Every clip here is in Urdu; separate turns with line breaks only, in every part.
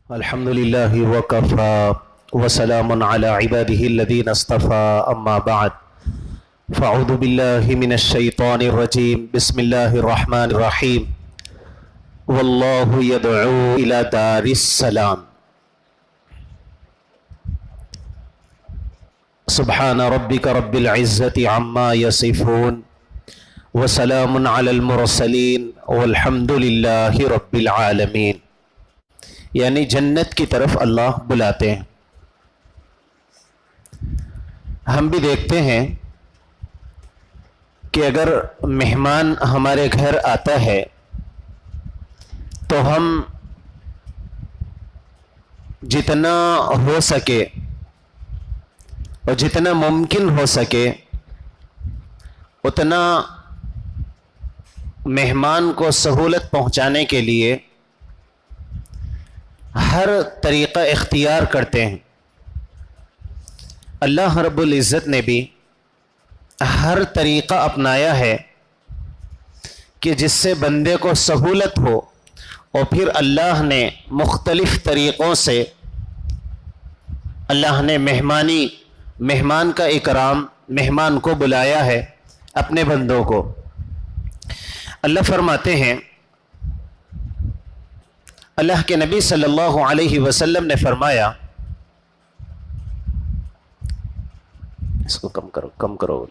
الحمد لله وكفى وسلام على عباده الذين اصطفى أما بعد فأعوذ بالله من الشيطان الرجيم بسم الله الرحمن الرحيم والله يدعو إلى دار السلام سبحان ربك رب العزة عما يصفون وسلام على المرسلين والحمد لله رب العالمين. یعنی جنت کی طرف اللہ بلاتے ہیں. ہم بھی دیکھتے ہیں کہ اگر مہمان ہمارے گھر آتا ہے تو ہم جتنا ہو سکے اور جتنا ممکن ہو سکے اتنا مہمان کو سہولت پہنچانے کے لیے ہر طریقہ اختیار کرتے ہیں. اللہ رب العزت نے بھی ہر طریقہ اپنایا ہے کہ جس سے بندے کو سہولت ہو، اور پھر اللہ نے مختلف طریقوں سے اللہ نے مہمان کا اکرام، مہمان کو بلایا ہے اپنے بندوں کو. اللہ فرماتے ہیں، اللہ کے نبی صلی اللہ علیہ وسلم نے فرمایا، اس کو کم کرو.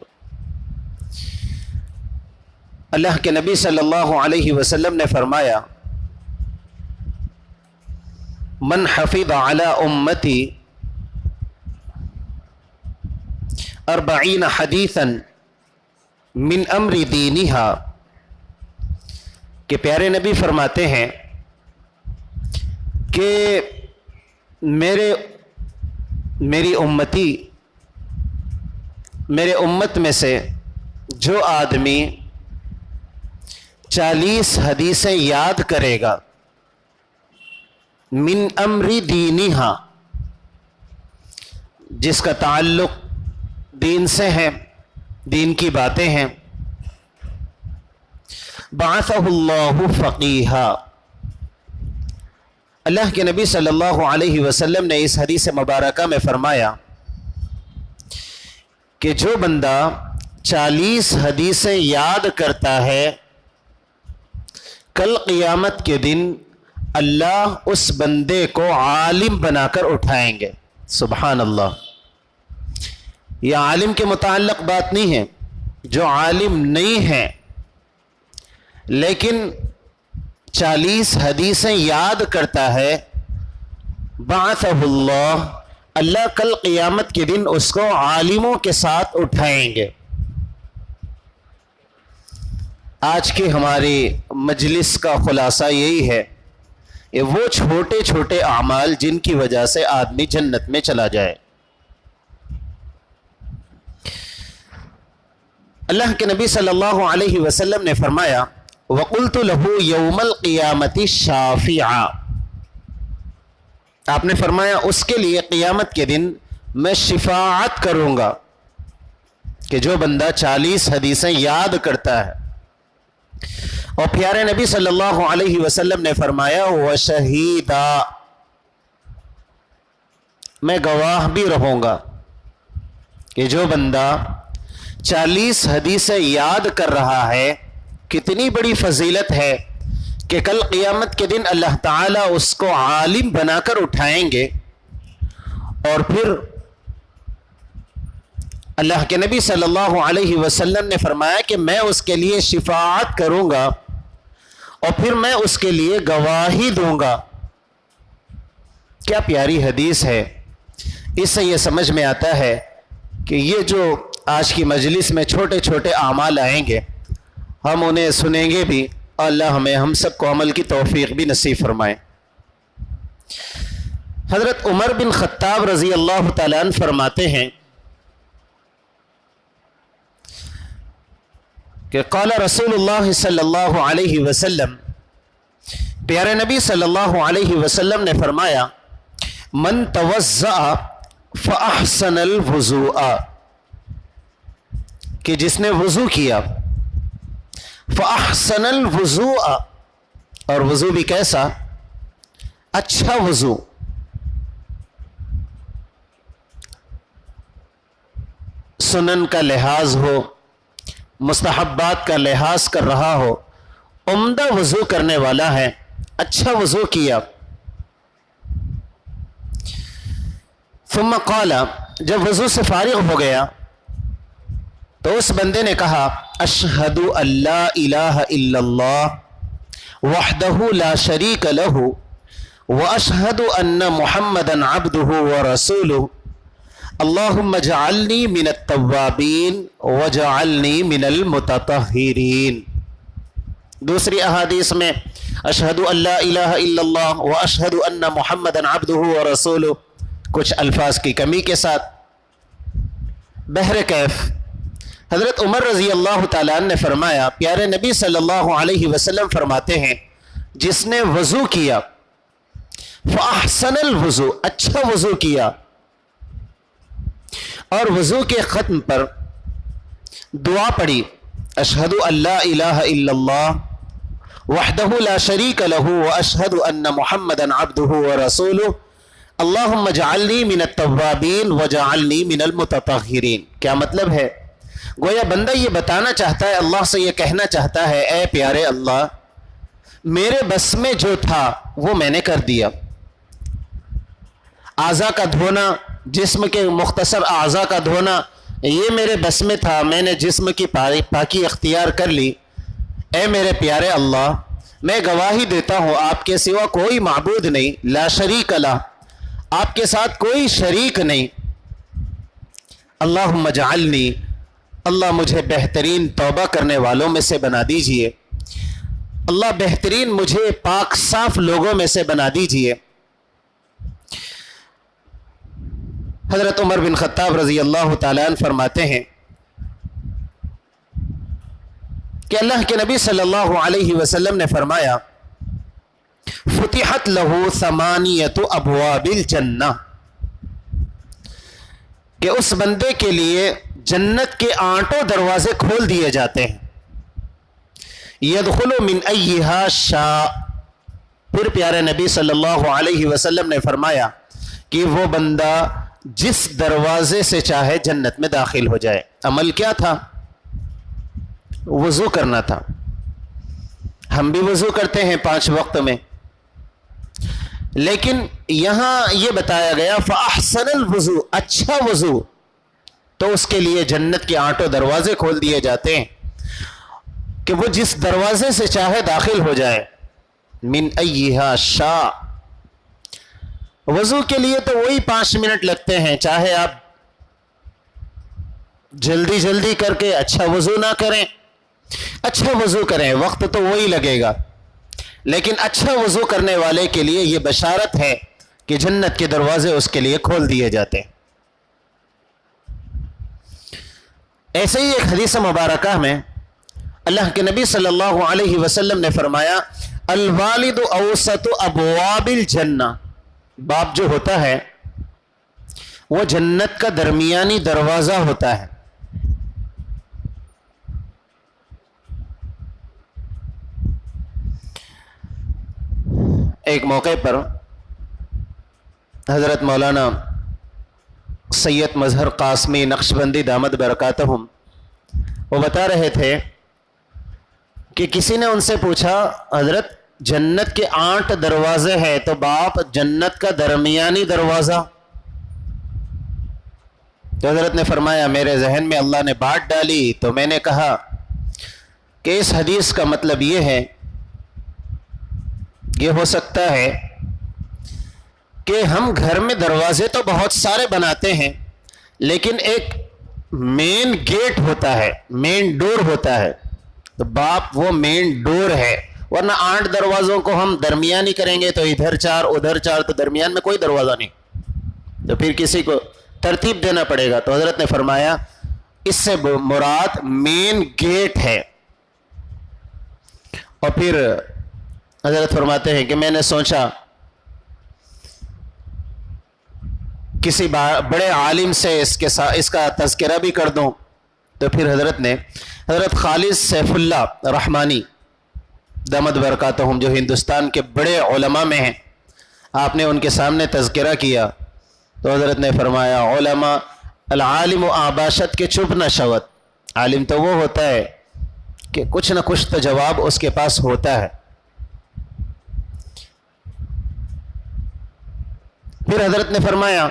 اللہ کے نبی صلی اللہ علیہ وسلم نے فرمایا، من حفظ علی امتی 40 حدیثا من امر دینہا، کہ پیارے نبی فرماتے ہیں کہ میری امتی، میرے امت میں سے جو آدمی 40 حدیثیں یاد کرے گا من امر دینہا، جس کا تعلق دین سے ہے، دین کی باتیں ہیں، بعثہ اللہ فقیہا، اللہ کے نبی صلی اللہ علیہ وسلم نے اس حدیث مبارکہ میں فرمایا کہ جو بندہ 40 حدیثیں یاد کرتا ہے، کل قیامت کے دن اللہ اس بندے کو عالم بنا کر اٹھائیں گے. سبحان اللہ. یہ عالم کے متعلق بات نہیں ہے. جو عالم نہیں ہے لیکن 40 حدیثیں یاد کرتا ہے، بعثہ اللہ کل قیامت کے دن اس کو عالموں کے ساتھ اٹھائیں گے. آج کی ہماری مجلس کا خلاصہ یہی ہے کہ وہ چھوٹے چھوٹے اعمال جن کی وجہ سے آدمی جنت میں چلا جائے. اللہ کے نبی صلی اللہ علیہ وسلم نے فرمایا، وَقُلْتُ لَهُ يَوْمَ الْقِيَامَةِ شَافِعًا، آپ نے فرمایا اس کے لیے قیامت کے دن میں شفاعت کروں گا. کہ جو بندہ 40 حدیثیں یاد کرتا ہے. اور پیارے نبی صلی اللہ علیہ وسلم نے فرمایا، وَشَهِيدًا، میں گواہ بھی رہوں گا کہ جو بندہ 40 حدیثیں یاد کر رہا ہے، کتنی بڑی فضیلت ہے کہ کل قیامت کے دن اللہ تعالیٰ اس کو عالم بنا کر اٹھائیں گے. اور پھر اللہ کے نبی صلی اللہ علیہ وسلم نے فرمایا کہ میں اس کے لیے شفاعت کروں گا اور پھر میں اس کے لیے گواہی دوں گا. کیا پیاری حدیث ہے. اس سے یہ سمجھ میں آتا ہے کہ یہ جو آج کی مجلس میں چھوٹے چھوٹے اعمال آئیں گے، ہم انہیں سنیں گے بھی، اللہ ہم سب کو عمل کی توفیق بھی نصیب فرمائے. حضرت عمر بن خطاب رضی اللہ تعالیٰ عنہ فرماتے ہیں کہ قال رسول اللہ صلی اللہ علیہ وسلم، پیارے نبی صلی اللہ علیہ وسلم نے فرمایا، من توضأ فاحسن الوضوء، کہ جس نے وضو کیا، فاحسن الوضوء، اور وضو بھی کیسا؟ اچھا وضو. سنن کا لحاظ ہو، مستحبات کا لحاظ کر رہا ہو، عمدہ وضو کرنے والا ہے، اچھا وضو کیا. ثم قال، جب وضو سے فارغ ہو گیا تو اس بندے نے کہا اشہد ان لا الہ الا اللہ وحدہ لا شریک لہ واشہد ان محمدا عبدہ ورسولہ اللہم اجعلنی من التوابین وجعلنی من المتطہرین. دوسری احادیث میں اشہد ان لا الہ الا اللہ واشہد ان محمدا عبدہ ورسولہ کچھ الفاظ کی کمی کے ساتھ. بہرکیف حضرت عمر رضی اللہ تعالیٰ عنہ نے فرمایا، پیارے نبی صلی اللہ علیہ وسلم فرماتے ہیں جس نے وضو کیا فاحسن الوضو، اچھا وضو کیا، اور وضو کے ختم پر دعا پڑھی اشہد ان لا الہ الا اللہ وحدہ لا شریک لہ واشہد ان محمدا عبدہ ورسولہ اللہم اجعلنی من التوابین وجعلنی من المتطہرین. کیا مطلب ہے؟ گویا بندہ یہ بتانا چاہتا ہے، اللہ سے یہ کہنا چاہتا ہے اے پیارے اللہ، میرے بس میں جو تھا وہ میں نے کر دیا. اعضاء کا دھونا، جسم کے مختصر اعضاء کا دھونا، یہ میرے بس میں تھا، میں نے جسم کی پاکی اختیار کر لی. اے میرے پیارے اللہ، میں گواہی دیتا ہوں آپ کے سوا کوئی معبود نہیں، لا شریک لہ، آپ کے ساتھ کوئی شریک نہیں. اللہم اجعلنی، اللہ مجھے بہترین توبہ کرنے والوں میں سے بنا دیجئے، اللہ بہترین مجھے پاک صاف لوگوں میں سے بنا دیجئے. حضرت عمر بن خطاب رضی اللہ تعالیٰ عنہ فرماتے ہیں کہ اللہ کے نبی صلی اللہ علیہ وسلم نے فرمایا فتحت لہ ثمانیۃ ابواب الجنہ، کہ اس بندے کے لیے جنت کے 8 دروازے کھول دیے جاتے ہیں. یدخل من ایہا شاء، پھر پیارے نبی صلی اللہ علیہ وسلم نے فرمایا کہ وہ بندہ جس دروازے سے چاہے جنت میں داخل ہو جائے. عمل کیا تھا؟ وضو کرنا تھا. ہم بھی وضو کرتے ہیں 5 وقت میں، لیکن یہاں یہ بتایا گیا فاحسن الوضو، اچھا وضو، تو اس کے لیے جنت کے 8 دروازے کھول دیے جاتے ہیں کہ وہ جس دروازے سے چاہے داخل ہو جائے. من ایہا شاء، وضو کے لیے تو وہی 5 منٹ لگتے ہیں، چاہے آپ جلدی جلدی کر کے اچھا وضو نہ کریں، اچھا وضو کریں، وقت تو وہی لگے گا، لیکن اچھا وضو کرنے والے کے لیے یہ بشارت ہے کہ جنت کے دروازے اس کے لیے کھول دیے جاتے ہیں. ایسے ہی ایک حدیث مبارکہ میں اللہ کے نبی صلی اللہ علیہ وسلم نے فرمایا الوالد اوسط ابواب الجنہ، باپ جو ہوتا ہے وہ جنت کا درمیانی دروازہ ہوتا ہے. ایک موقع پر حضرت مولانا سید مظہر قاسمی نقشبندی دامت برکاتہم وہ بتا رہے تھے کہ کسی نے ان سے پوچھا حضرت جنت کے 8 دروازے ہیں تو باپ جنت کا درمیانی دروازہ؟ تو حضرت نے فرمایا میرے ذہن میں اللہ نے بات ڈالی تو میں نے کہا کہ اس حدیث کا مطلب یہ ہے، یہ ہو سکتا ہے کہ ہم گھر میں دروازے تو بہت سارے بناتے ہیں لیکن ایک مین گیٹ ہوتا ہے، مین ڈور ہوتا ہے، تو باپ وہ مین ڈور ہے، ورنہ 8 دروازوں کو ہم درمیانی کریں گے تو ادھر 4 ادھر 4، تو درمیان میں کوئی دروازہ نہیں، تو پھر کسی کو ترتیب دینا پڑے گا. تو حضرت نے فرمایا اس سے مراد مین گیٹ ہے. اور پھر حضرت فرماتے ہیں کہ میں نے سوچا کسی بڑے عالم سے اس کا تذکرہ بھی کر دوں، تو پھر حضرت خالد سیف اللہ رحمانی دامت برکاتہم جو ہندوستان کے بڑے علماء میں ہیں، آپ نے ان کے سامنے تذکرہ کیا تو حضرت نے فرمایا علماء العالم آباشت کے چپ نہ شود، عالم تو وہ ہوتا ہے کہ کچھ نہ کچھ تو جواب اس کے پاس ہوتا ہے۔ پھر حضرت نے فرمایا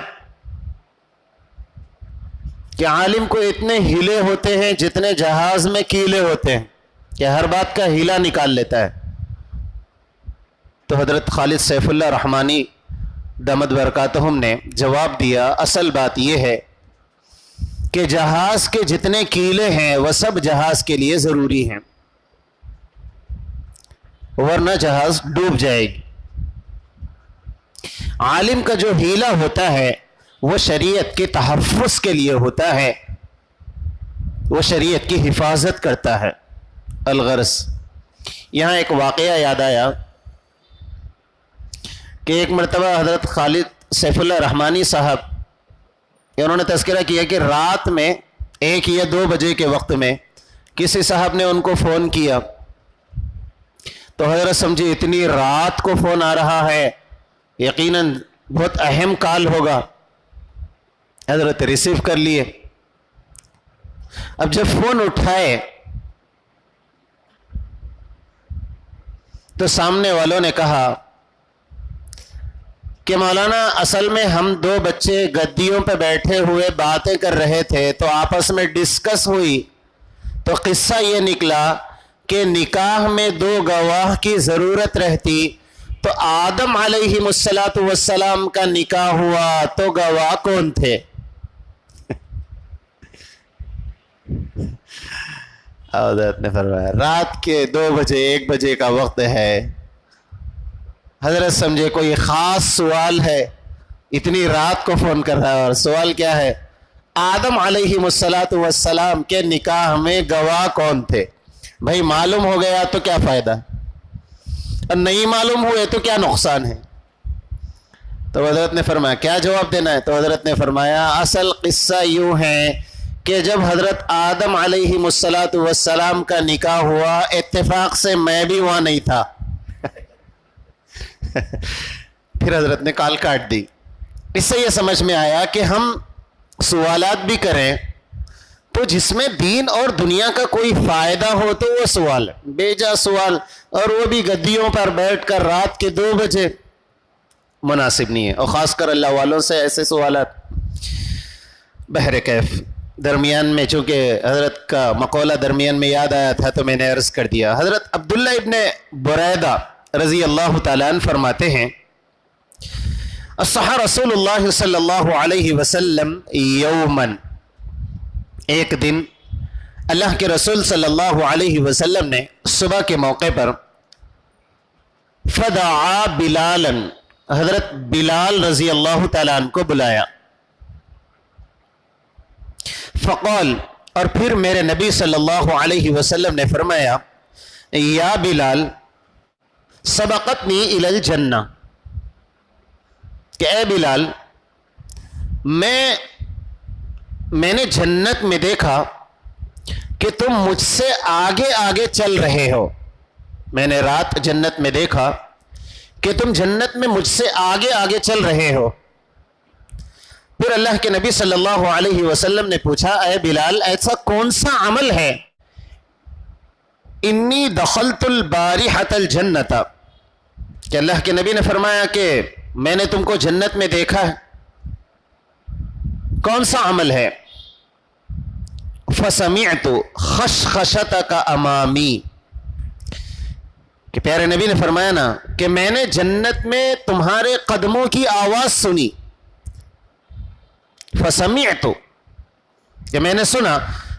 کہ عالم کو اتنے ہیلے ہوتے ہیں جتنے جہاز میں کیلے ہوتے ہیں، کہ ہر بات کا ہیلا نکال لیتا ہے۔ تو حضرت خالد سیف اللہ رحمانی دامت برکاتہم نے جواب دیا، اصل بات یہ ہے کہ جہاز کے جتنے کیلے ہیں وہ سب جہاز کے لیے ضروری ہیں، ورنہ جہاز ڈوب جائے گی۔ عالم کا جو ہیلا ہوتا ہے وہ شریعت کے تحفظ کے لیے ہوتا ہے، وہ شریعت کی حفاظت کرتا ہے۔ الغرض، یہاں ایک واقعہ یاد آیا کہ ایک مرتبہ حضرت خالد سیف اللہ رحمانی صاحب، انہوں نے تذکرہ کیا کہ رات میں 1 یا 2 بجے کے وقت میں کسی صاحب نے ان کو فون کیا، تو حضرت سمجھے اتنی رات کو فون آ رہا ہے، یقیناً بہت اہم کال ہوگا۔ حضرت ریسیو کر لیے۔ اب جب فون اٹھائے تو سامنے والوں نے کہا کہ مولانا اصل میں ہم 2 بچے گدیوں پہ بیٹھے ہوئے باتیں کر رہے تھے، تو آپس میں ڈسکس ہوئی، تو قصہ یہ نکلا کہ نکاح میں 2 گواہ کی ضرورت رہتی، تو آدم علیہ السلام کا نکاح ہوا تو گواہ کون تھے؟ حضرت نے فرمایا رات کے 2 بجے 1 بجے کا وقت ہے، حضرت سمجھے کوئی خاص سوال ہے، اتنی رات کو فون کر رہا ہے، اور سوال کیا ہے؟ آدم علیہ السلام کے نکاح میں گواہ کون تھے؟ بھائی معلوم ہو گیا تو کیا فائدہ، اور نہیں معلوم ہوئے تو کیا نقصان ہے؟ تو حضرت نے فرمایا کیا جواب دینا ہے؟ تو حضرت نے فرمایا اصل قصہ یوں ہے کہ جب حضرت آدم علیہ السلام کا نکاح ہوا، اتفاق سے میں بھی وہاں نہیں تھا۔ پھر حضرت نے کال کاٹ دی۔ اس سے یہ سمجھ میں آیا کہ ہم سوالات بھی کریں تو جس میں دین اور دنیا کا کوئی فائدہ ہو تو وہ سوال ہے، بیجا سوال، اور وہ بھی گدیوں پر بیٹھ کر رات کے 2 بجے مناسب نہیں ہے، اور خاص کر اللہ والوں سے ایسے سوالات۔ بہر کیف، درمیان میں چونکہ حضرت کا مقولہ درمیان میں یاد آیا تھا تو میں نے عرض کر دیا۔ حضرت عبداللہ ابن بریدہ رضی اللہ تعالیٰ عنہ فرماتے ہیں اصحى رسول اللہ صلی اللہ علیہ وسلم یوماً، ایک دن اللہ کے رسول صلی اللہ علیہ وسلم نے صبح کے موقع پر فدعا بلالا، حضرت بلال رضی اللہ تعالیٰ عنہ کو بلایا، فقال، اور پھر میرے نبی صلی اللہ علیہ وسلم نے فرمایا یا بلال سبقتنی الی الجنہ، کہ اے بلال میں نے جنت میں دیکھا کہ تم مجھ سے آگے آگے چل رہے ہو، میں نے رات جنت میں دیکھا کہ تم جنت میں مجھ سے آگے آگے چل رہے ہو۔ پھر اللہ کے نبی صلی اللہ علیہ وسلم نے پوچھا اے بلال ایسا کون سا عمل ہے؟ انی دخلت البارحۃ الجنۃ، کہ اللہ کے نبی نے فرمایا کہ میں نے تم کو جنت میں دیکھا ہے، کون سا عمل ہے؟ فسمعت خشخشتک امامی، کہ پیارے نبی نے فرمایا نا کہ میں نے جنت میں تمہارے قدموں کی آواز سنی، فسمعت، کہ میں نے سنا،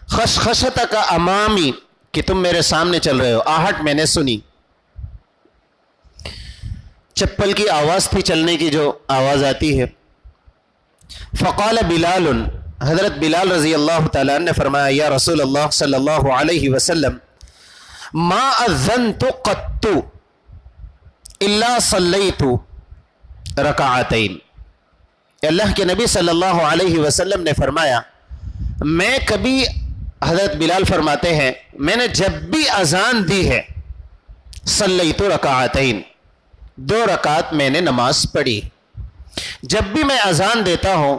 خشخشتک امامی، کہ تم میرے سامنے چل رہے ہو، آہٹ میں نے سنی، چپل کی آواز تھی، چلنے کی جو آواز آتی ہے۔ فقال بلال، حضرت بلال رضی اللہ تعالیٰ عنہ نے فرمایا یا رسول اللہ صلی اللہ علیہ وسلم ما اذنت قط الا صلیت رکعتین، اللہ کے نبی صلی اللہ علیہ وسلم نے فرمایا میں کبھی، حضرت بلال فرماتے ہیں میں نے جب بھی اذان دی ہے صلیت رکعتین، 2 رکعت میں نے نماز پڑھی، جب بھی میں اذان دیتا ہوں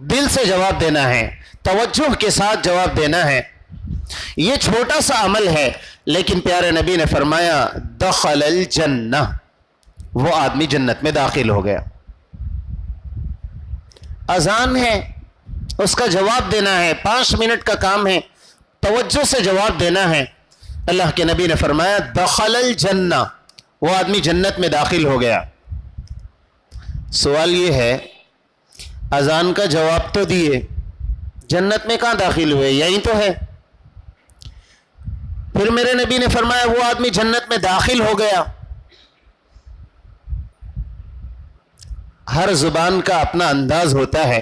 دل سے جواب دینا ہے، توجہ کے ساتھ جواب دینا ہے۔ یہ چھوٹا سا عمل ہے، لیکن پیارے نبی نے فرمایا دخل الجنہ، وہ آدمی جنت میں داخل ہو گیا۔ اذان ہے، اس کا جواب دینا ہے، 5 منٹ کا کام ہے، توجہ سے جواب دینا ہے۔ اللہ کے نبی نے فرمایا دخل الجنہ، وہ آدمی جنت میں داخل ہو گیا۔ سوال یہ ہے، اذان کا جواب تو دیے، جنت میں کہاں داخل ہوئے؟ یہی تو ہے۔ پھر میرے نبی نے فرمایا وہ آدمی جنت میں داخل ہو گیا۔ ہر زبان کا اپنا انداز ہوتا ہے۔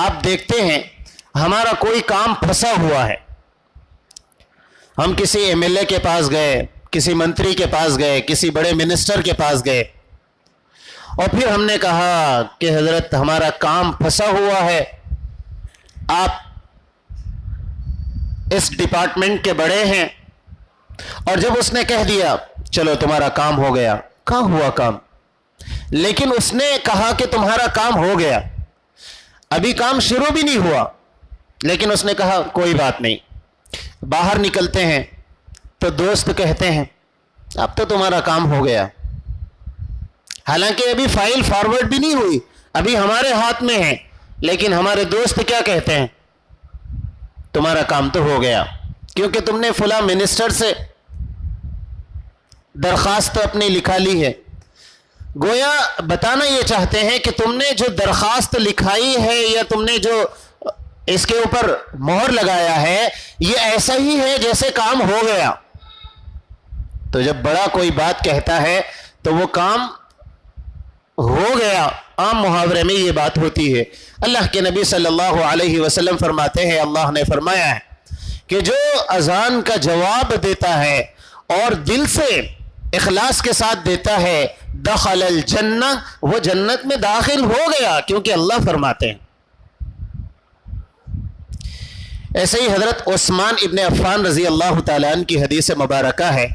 آپ دیکھتے ہیں ہمارا کوئی کام پھنسا ہوا ہے، ہم کسی ایم ایل اے کے پاس گئے، کسی منتری کے پاس گئے، کسی بڑے منسٹر کے پاس گئے، اور پھر ہم نے کہا کہ حضرت ہمارا کام پھنسا ہوا ہے، آپ اس ڈپارٹمنٹ کے بڑے ہیں، اور جب اس نے کہہ دیا چلو تمہارا کام ہو گیا، کہاں ہوا کام؟ لیکن اس نے کہا کہ تمہارا کام ہو گیا، ابھی کام شروع بھی نہیں ہوا، لیکن اس نے کہا کوئی بات نہیں۔ باہر نکلتے ہیں تو دوست کہتے ہیں اب تو تمہارا کام ہو گیا، حالانکہ ابھی فائل فارورڈ بھی نہیں ہوئی، ابھی ہمارے ہاتھ میں ہے، لیکن ہمارے دوست کیا کہتے ہیں؟ تمہارا کام تو ہو گیا، کیونکہ تم نے فلاں منسٹر سے درخواست اپنی لکھا لی ہے۔ گویا بتانا یہ چاہتے ہیں کہ تم نے جو درخواست لکھائی ہے یا تم نے جو اس کے اوپر مہر لگایا ہے، یہ ایسا ہی ہے جیسے کام ہو گیا۔ تو جب بڑا کوئی بات کہتا ہے تو وہ کام ہو گیا، عام محاورے میں یہ بات ہوتی ہے۔ اللہ کے نبی صلی اللہ علیہ وسلم فرماتے ہیں، اللہ نے فرمایا ہے کہ جو اذان کا جواب دیتا ہے اور دل سے اخلاص کے ساتھ دیتا ہے دخل الجنہ، وہ جنت میں داخل ہو گیا، کیونکہ اللہ فرماتے ہیں۔ ایسے ہی حضرت عثمان ابن عفان رضی اللہ تعالیٰ عنہ کی حدیث مبارکہ ہے،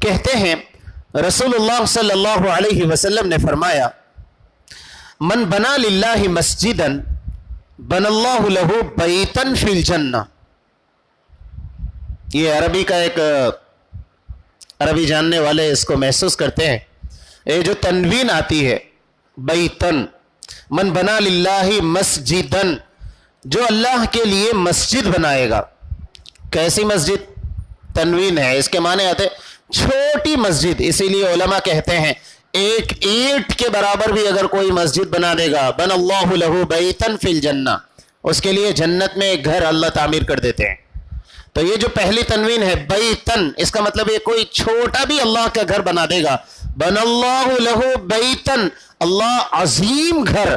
کہتے ہیں رسول اللہ صلی اللہ علیہ وسلم نے فرمایا من بنا للہ مسجدا بن اللہ لہ بیتا فی الجنہ۔ یہ عربی کا ایک عربی جاننے والے اس کو محسوس کرتے ہیں، یہ جو تنوین آتی ہے بیتن، من بنا للہ مسجدن، جو اللہ کے لیے مسجد بنائے گا۔ کیسی مسجد؟ تنوین ہے، اس کے معنی آتے چھوٹی مسجد، اسی لیے علماء کہتے ہیں ایک اینٹ کے برابر بھی اگر کوئی مسجد بنا دے گا بن اللہ لہ بیتن فی الجنہ، اس کے لیے جنت میں ایک گھر اللہ تعمیر کر دیتے ہیں۔ تو یہ جو پہلی تنوین ہے بیتن، اس کا مطلب یہ کوئی چھوٹا بھی اللہ کا گھر بنا دے گا، بن اللہ لہ بیتن، اللہ عظیم گھر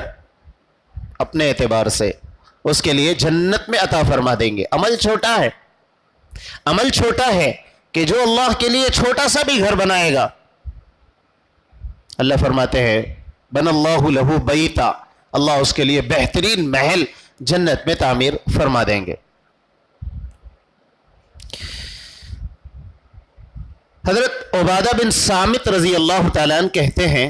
اپنے اعتبار سے اس کے لیے جنت میں عطا فرما دیں گے۔ عمل چھوٹا ہے، عمل چھوٹا ہے کہ جو اللہ کے لیے چھوٹا سا بھی گھر بنائے گا، اللہ فرماتے ہیں بن اللہ لہ بیتا، اللہ اس کے لیے بہترین محل جنت میں تعمیر فرما دیں گے۔ حضرت عبادہ بن صامت رضی اللہ تعالیٰ عنہ کہتے ہیں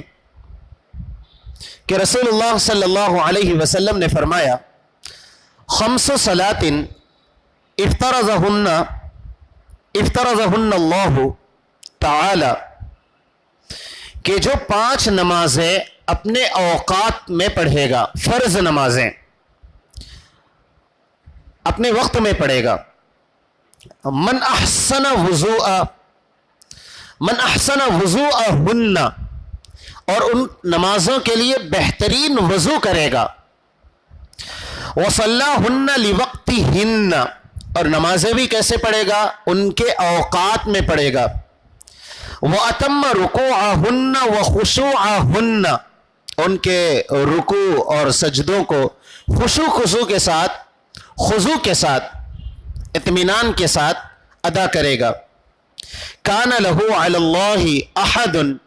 کہ رسول اللہ صلی اللہ علیہ وسلم نے فرمایا خمس صلاۃ افترضہن اللہ تعالی، کہ جو 5 نمازیں اپنے اوقات میں پڑھے گا، فرض نمازیں اپنے وقت میں پڑھے گا، من احسن وضوءہن، اور ان نمازوں کے لیے بہترین وضو کرے گا، وصلاہن لوقتہن، اور نمازیں بھی کیسے پڑھے گا؟ ان کے اوقات میں پڑھے گا، وَأَتَمَّ رُكُوعَهُنَّ وَخُشُوعَهُنَّ، ان کے رکوع اور سجدوں کو خضوع کے ساتھ اطمینان کے ساتھ ادا کرے گا۔ کان لہ علی اللہ احد ان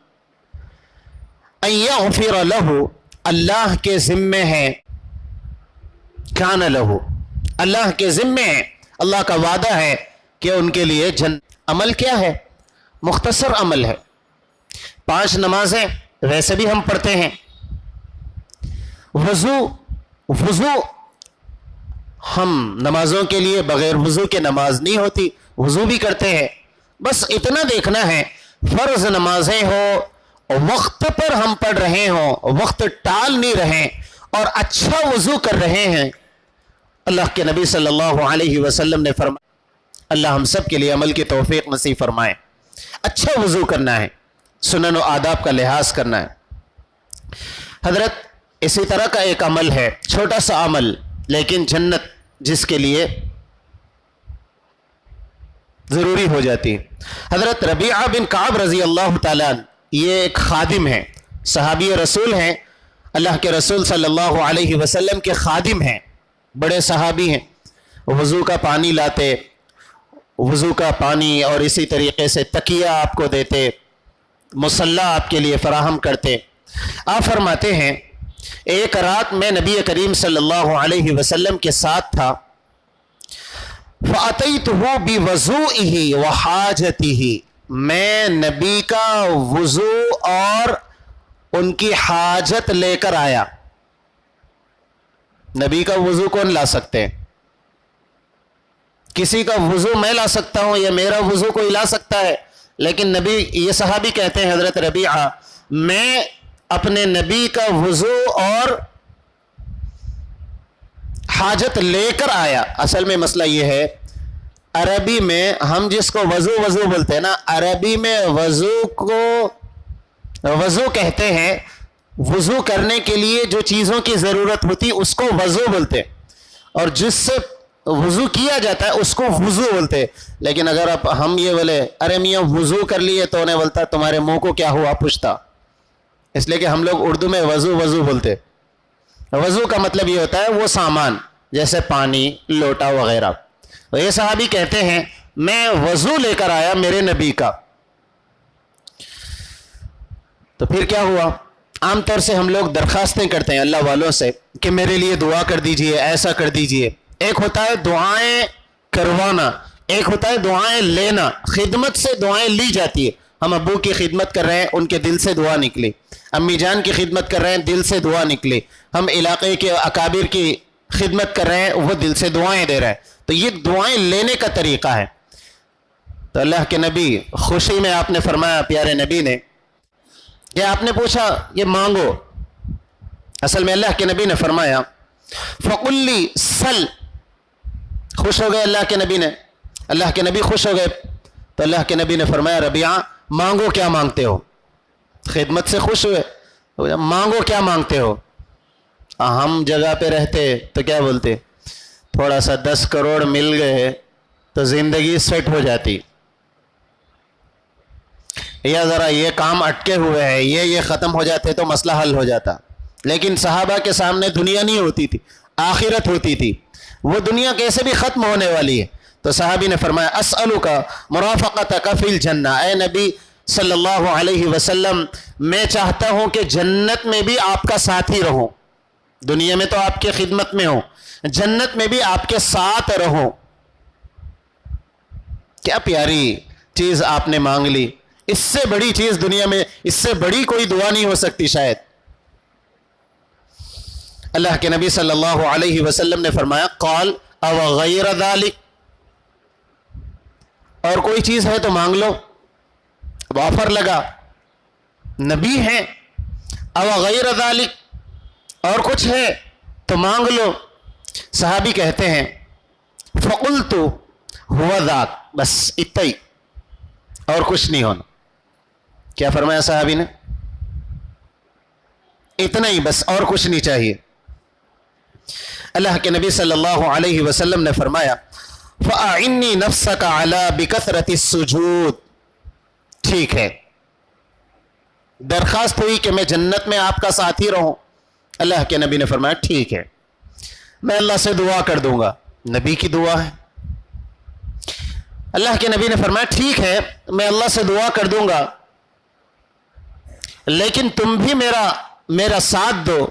یغفر لہ، اللہ کے ذمے ہے، کان لہ، اللہ کے ذمے ہے، اللہ کا وعدہ ہے کہ ان کے لیے عمل کیا ہے؟ مختصر عمل ہے، 5 نمازیں ویسے بھی ہم پڑھتے ہیں، وضو ہم نمازوں کے لیے بغیر وضو کے نماز نہیں ہوتی، وضو بھی کرتے ہیں. بس اتنا دیکھنا ہے فرض نمازیں ہو، وقت پر ہم پڑھ رہے ہوں، وقت ٹال نہیں رہے اور اچھا وضو کر رہے ہیں. اللہ کے نبی صلی اللہ علیہ وسلم نے فرمایا، اللہ ہم سب کے لیے عمل کی توفیق نصیب فرمائے. اچھا وضو کرنا ہے، سنن و آداب کا لحاظ کرنا ہے. حضرت اسی طرح کا ایک عمل ہے، چھوٹا سا عمل لیکن جنت جس کے لیے ضروری ہو جاتی ہے. حضرت ربیعہ بن کعب رضی اللہ تعالیٰ عنہ، یہ ایک خادم ہیں، صحابی رسول ہیں، اللہ کے رسول صلی اللہ علیہ وسلم کے خادم ہیں، بڑے صحابی ہیں. وضو کا پانی لاتے، وضو کا پانی اور اسی طریقے سے تکیہ آپ کو دیتے، مصلی آپ کے لیے فراہم کرتے. آپ فرماتے ہیں ایک رات میں نبی کریم صلی اللہ علیہ وسلم کے ساتھ تھا، فَأَتَيْتُهُ بِوَضُوئِهِ وَحَاجَتِهِ، میں نبی کا وضو اور ان کی حاجت لے کر آیا. نبی کا وضو کون لا سکتے ہیں؟ کسی کا وضو میں لا سکتا ہوں یا میرا وضو کوئی لا سکتا ہے، لیکن نبی، یہ صحابی کہتے ہیں حضرت ربیعہ، میں اپنے نبی کا وضو اور حاجت لے کر آیا. اصل میں مسئلہ یہ ہے، عربی میں ہم جس کو وضو بولتے ہیں نا، عربی میں وضو کو وضو کہتے ہیں. وضو کرنے کے لیے جو چیزوں کی ضرورت ہوتی اس کو وضو بولتے ہیں، اور جس سے وضو کیا جاتا ہے اس کو وضو بولتے ہیں. لیکن اگر ہم یہ بولے ارے میاں وضو کر لیے، تو انہیں بولتا تمہارے منہ کو کیا ہوا پوچھتا. اس لیے کہ ہم لوگ اردو میں وضو بولتے. وضو کا مطلب یہ ہوتا ہے وہ سامان جیسے پانی، لوٹا وغیرہ. تو یہ صحابی کہتے ہیں میں وضو لے کر آیا میرے نبی کا. تو پھر کیا ہوا؟ عام طور سے ہم لوگ درخواستیں کرتے ہیں اللہ والوں سے کہ میرے لیے دعا کر دیجئے، ایسا کر دیجئے. ایک ہوتا ہے دعائیں کروانا، ایک ہوتا ہے دعائیں لینا. خدمت سے دعائیں لی جاتی ہے. ہم ابو کی خدمت کر رہے ہیں، ان کے دل سے دعا نکلی. امی جان کی خدمت کر رہے ہیں، دل سے دعا نکلی. ہم علاقے کے اکابر کی خدمت کر رہے ہیں، وہ دل سے دعائیں دے رہے ہیں. تو یہ دعائیں لینے کا طریقہ ہے. تو اللہ کے نبی خوشی میں آپ نے فرمایا، پیارے نبی نے، کہ آپ نے پوچھا یہ مانگو. اصل میں اللہ کے نبی نے فرمایا فَقُلْ لِي سَلْ. خوش ہو گئے اللہ کے نبی نے، اللہ کے نبی خوش ہو گئے. تو اللہ کے نبی نے فرمایا ربیعہ مانگو، کیا مانگتے ہو؟ خدمت سے خوش ہوئے، مانگو کیا مانگتے ہو؟ ہم جگہ پہ رہتے تو کیا بولتے؟ تھوڑا سا 10 کروڑ مل گئے تو زندگی سیٹ ہو جاتی، یا ذرا یہ کام اٹکے ہوئے ہیں، یہ ختم ہو جاتے تو مسئلہ حل ہو جاتا. لیکن صحابہ کے سامنے دنیا نہیں ہوتی تھی، آخرت ہوتی تھی. وہ دنیا کیسے بھی ختم ہونے والی ہے. تو صحابی نے فرمایا اسألک مرافقتک فی الجنہ، اے نبی صلی اللہ علیہ وسلم میں چاہتا ہوں کہ جنت میں بھی آپ کا ساتھی رہوں. دنیا میں تو آپ کی خدمت میں ہوں، جنت میں بھی آپ کے ساتھ رہوں. کیا پیاری چیز آپ نے مانگ لی. اس سے بڑی چیز دنیا میں، اس سے بڑی کوئی دعا نہیں ہو سکتی شاید. اللہ کے نبی صلی اللہ علیہ وسلم نے فرمایا قال او غیر ذلک، اور کوئی چیز ہے تو مانگ لو. اب آفر لگا، نبی ہیں. او غیر ذلک، اور کچھ ہے تو مانگ لو. صحابی کہتے ہیں فقلت هو ذاک، بس اتنا ہی، اور کچھ نہیں ہونا. کیا فرمایا صحابی نے؟ اتنا ہی بس، اور کچھ نہیں چاہیے. اللہ کے نبی صلی اللہ علیہ وسلم نے فرمایا فَأَعِنِّي نَفْسَكَ عَلَى بِكَثْرَةِ السُّجُودِ. ٹھیک ہے، درخواست ہوئی کہ میں جنت میں آپ کا ساتھی رہوں. اللہ کے نبی نے فرمایا ٹھیک ہے، میں اللہ سے دعا کر دوں گا. نبی کی دعا ہے. اللہ کے نبی نے فرمایا ٹھیک ہے، میں اللہ سے دعا کر دوں گا، لیکن تم بھی میرا ساتھ دو.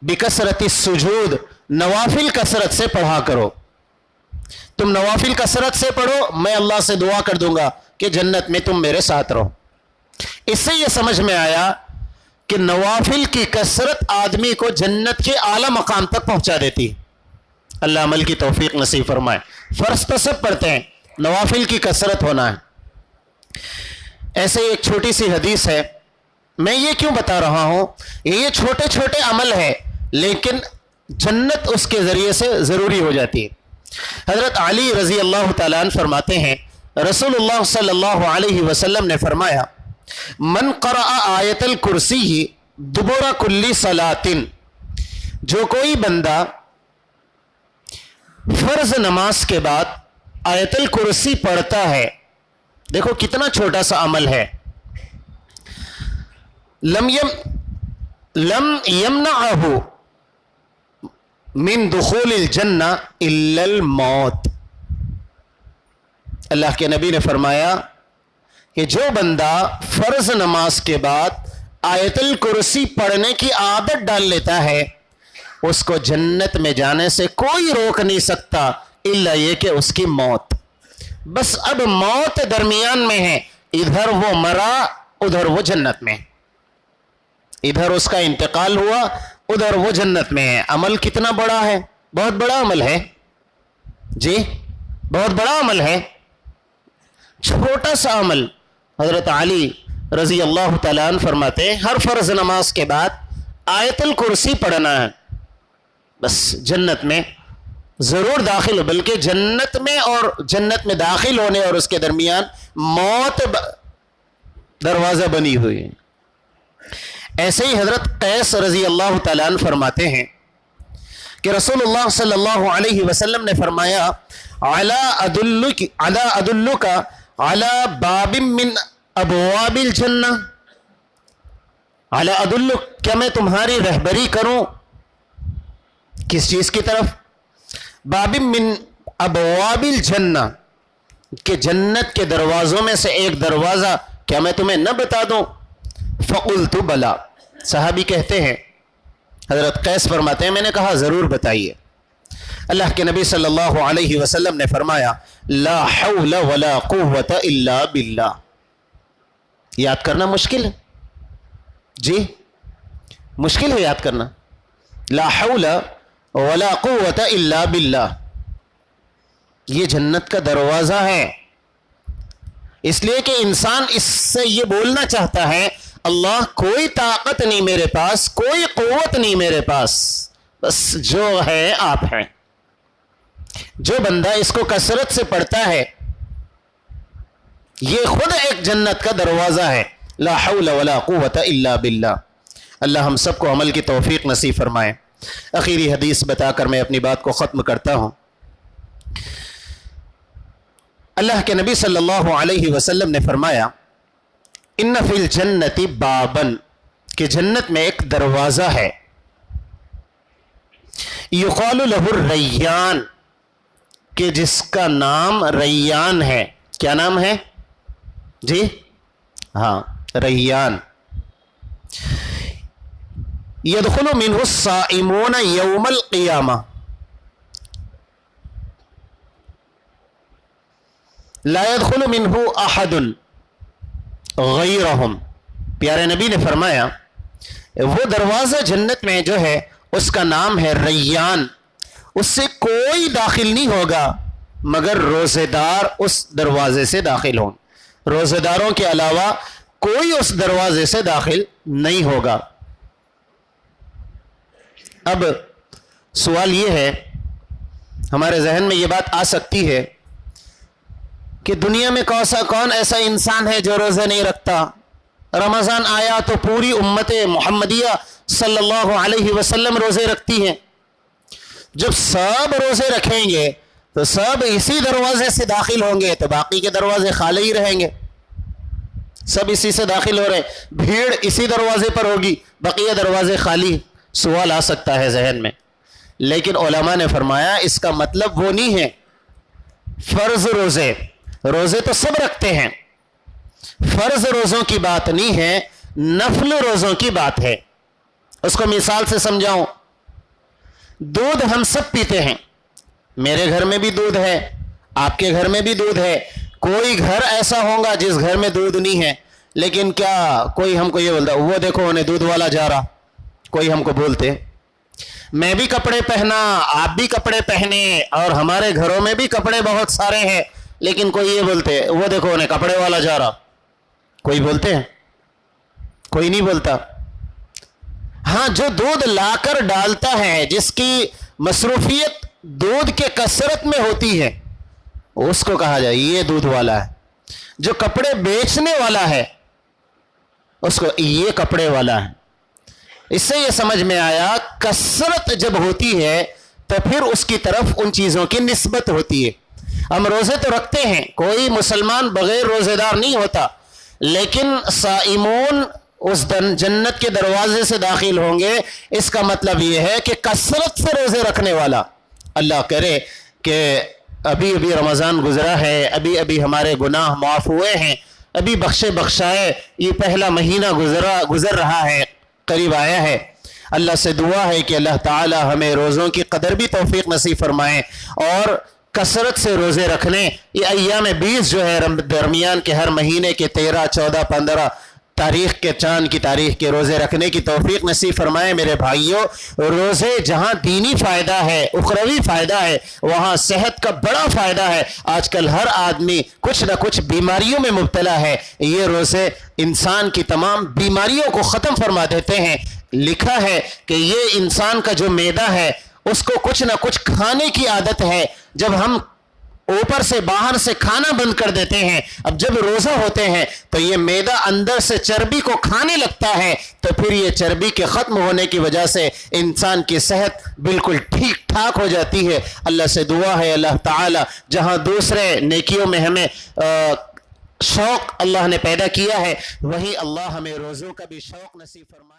بکثرت السجود، نوافل کثرت سے پڑھا کرو. تم نوافل کثرت سے پڑھو، میں اللہ سے دعا کر دوں گا کہ جنت میں تم میرے ساتھ رہو. اس سے یہ سمجھ میں آیا کہ نوافل کی کثرت آدمی کو جنت کے اعلیٰ مقام تک پہنچا دیتی ہے. اللہ عمل کی توفیق نصیب فرمائے. فرض تو سب پڑھتے ہیں, نوافل کی کثرت ہونا ہے. ایسے ایک چھوٹی سی حدیث ہے, میں یہ کیوں بتا رہا ہوں, یہ چھوٹے چھوٹے عمل ہے لیکن جنت اس کے ذریعے سے ضروری ہو جاتی ہے. حضرت علی رضی اللہ تعالیٰ عنہ فرماتے ہیں, رسول اللہ صلی اللہ علیہ وسلم نے فرمایا, من قرأ آیت الکرسی دبر کل صلاۃ, جو کوئی بندہ فرض نماز کے بعد آیت الکرسی پڑھتا ہے, دیکھو کتنا چھوٹا سا عمل ہے, لم یمنعہ من دخول الجنہ الا الموت. اللہ کے نبی نے فرمایا کہ جو بندہ فرض نماز کے بعد آیت الکرسی پڑھنے کی عادت ڈال لیتا ہے, اس کو جنت میں جانے سے کوئی روک نہیں سکتا الا یہ کہ اس کی موت. بس اب موت درمیان میں ہے, ادھر وہ مرا ادھر وہ جنت میں, ادھر اس کا انتقال ہوا ادھر وہ جنت میں ہے. عمل کتنا بڑا ہے, بہت بڑا عمل ہے جی, بہت بڑا عمل ہے. چھوٹا سا عمل. حضرت علی رضی اللہ تعالیٰ عنہ فرماتے ہیں, ہر فرض نماز کے بعد آیت الکرسی پڑھنا ہے, بس جنت میں ضرور داخل ہو. بلکہ جنت میں اور جنت میں داخل ہونے اور اس کے درمیان موت دروازہ بنی ہوئی ہے. ایسے ہی حضرت قیس رضی اللہ تعالیٰ عنہ فرماتے ہیں کہ رسول اللہ صلی اللہ علیہ وسلم نے فرمایا, الا ادلک علی باب من ابواب الجنہ, الا ادلک, کیا میں تمہاری رہبری کروں کس چیز کی طرف؟ باب من ابواب الجنہ, کہ جنت کے دروازوں میں سے ایک دروازہ کیا میں تمہیں نہ بتا دوں؟ فقلت بلا. صحابی کہتے ہیں, حضرت قیس فرماتے ہیں میں نے کہا ضرور بتائیے. اللہ کے نبی صلی اللہ علیہ وسلم نے فرمایا, لا حول ولا قوت الا باللہ. یاد کرنا مشکل ہے جی, مشکل ہے یاد کرنا. لا حول ولا قوت الا باللہ, یہ جنت کا دروازہ ہے. اس لیے کہ انسان اس سے یہ بولنا چاہتا ہے, اللہ کوئی طاقت نہیں میرے پاس, کوئی قوت نہیں میرے پاس, بس جو ہے آپ ہیں. جو بندہ اس کو کثرت سے پڑھتا ہے یہ خود ایک جنت کا دروازہ ہے. لا حول ولا قوت الا باللہ. اللہ ہم سب کو عمل کی توفیق نصیب فرمائے. اخیری حدیث بتا کر میں اپنی بات کو ختم کرتا ہوں. اللہ کے نبی صلی اللہ علیہ وسلم نے فرمایا, ان فی الجنت بابن, کہ جنت میں ایک دروازہ ہے, یقال لہ الریان, کہ جس کا نام ریان ہے. کیا نام ہے جی؟ ہاں, ریان. یدخل منہ الصائمون یوم القیامہ, لا يدخل منہ احد غیرہم. پیارے نبی نے فرمایا وہ دروازہ جنت میں جو ہے اس کا نام ہے ریان, اس سے کوئی داخل نہیں ہوگا مگر روزے دار اس دروازے سے داخل ہوں. روزے داروں کے علاوہ کوئی اس دروازے سے داخل نہیں ہوگا. اب سوال یہ ہے, ہمارے ذہن میں یہ بات آ سکتی ہے کہ دنیا میں کون ایسا انسان ہے جو روزے نہیں رکھتا؟ رمضان آیا تو پوری امت محمدیہ صلی اللہ علیہ وسلم روزے رکھتی ہے. جب سب روزے رکھیں گے تو سب اسی دروازے سے داخل ہوں گے, تو باقی کے دروازے خالی ہی رہیں گے. سب اسی سے داخل ہو رہے ہیں, بھیڑ اسی دروازے پر ہوگی, بقیہ دروازے خالی. سوال آ سکتا ہے ذہن میں, لیکن علماء نے فرمایا اس کا مطلب وہ نہیں ہے. فرض روزے تو سب رکھتے ہیں, فرض روزوں کی بات نہیں ہے, نفل روزوں کی بات ہے. اس کو مثال سے سمجھاؤں, دودھ ہم سب پیتے ہیں, میرے گھر میں بھی دودھ ہے, آپ کے گھر میں بھی دودھ ہے. کوئی گھر ایسا ہوگا جس گھر میں دودھ نہیں ہے, لیکن کیا کوئی ہم کو یہ بولتا وہ دیکھو انہیں دودھ والا جا رہا، کوئی ہم کو بولتے میں بھی کپڑے پہنا، آپ بھی کپڑے پہنے، اور ہمارے گھروں میں بھی کپڑے بہت سارے ہیں، لیکن کوئی یہ بولتے وہ دیکھو انہیں کپڑے والا جا رہا، کوئی بولتے ہیں؟ کوئی نہیں بولتا۔ ہاں، جو دودھ لا کر ڈالتا ہے، جس کی مصروفیت دودھ کے کثرت میں ہوتی ہے، اس کو کہا جائے یہ دودھ والا ہے۔ جو کپڑے بیچنے والا ہے اس کو یہ کپڑے والا ہے۔ اس سے یہ سمجھ میں آیا کثرت جب ہوتی ہے تو پھر اس کی طرف ان چیزوں کی نسبت ہوتی ہے۔ ہم روزے تو رکھتے ہیں، کوئی مسلمان بغیر روزے دار نہیں ہوتا، لیکن صائمون اس دن جنت کے دروازے سے داخل ہوں گے، اس کا مطلب یہ ہے کہ کثرت سے روزے رکھنے والا۔ اللہ کرے کہ ابھی ابھی رمضان گزرا ہے، ابھی ابھی ہمارے گناہ معاف ہوئے ہیں، ابھی بخشے بخشائے، یہ پہلا مہینہ گزر رہا ہے، قریب آیا ہے۔ اللہ سے دعا ہے کہ اللہ تعالی ہمیں روزوں کی قدر بھی توفیق نصیب فرمائیں، اور کثرت سے روزے رکھنے۔ یہ ایام 20 جو ہے درمیان کے ہر مہینے کے 13، 14، 15 تاریخ کے چاند کی تاریخ کے روزے رکھنے کی توفیق نصیب فرمائے۔ میرے بھائیوں، روزے جہاں دینی فائدہ ہے، اخروی فائدہ ہے، وہاں صحت کا بڑا فائدہ ہے۔ آج کل ہر آدمی کچھ نہ کچھ بیماریوں میں مبتلا ہے، یہ روزے انسان کی تمام بیماریوں کو ختم فرما دیتے ہیں۔ لکھا ہے کہ یہ انسان کا جو معدہ ہے اس کو کچھ نہ کچھ کھانے کی عادت ہے، جب ہم اوپر سے باہر سے کھانا بند کر دیتے ہیں، اب جب روزہ ہوتے ہیں تو یہ معدہ اندر سے چربی کو کھانے لگتا ہے، تو پھر یہ چربی کے ختم ہونے کی وجہ سے انسان کی صحت بالکل ٹھیک ٹھاک ہو جاتی ہے۔ اللہ سے دعا ہے اللہ تعالی جہاں دوسرے نیکیوں میں ہمیں شوق اللہ نے پیدا کیا ہے، وہی اللہ ہمیں روزوں کا بھی شوق نصیب فرمائے۔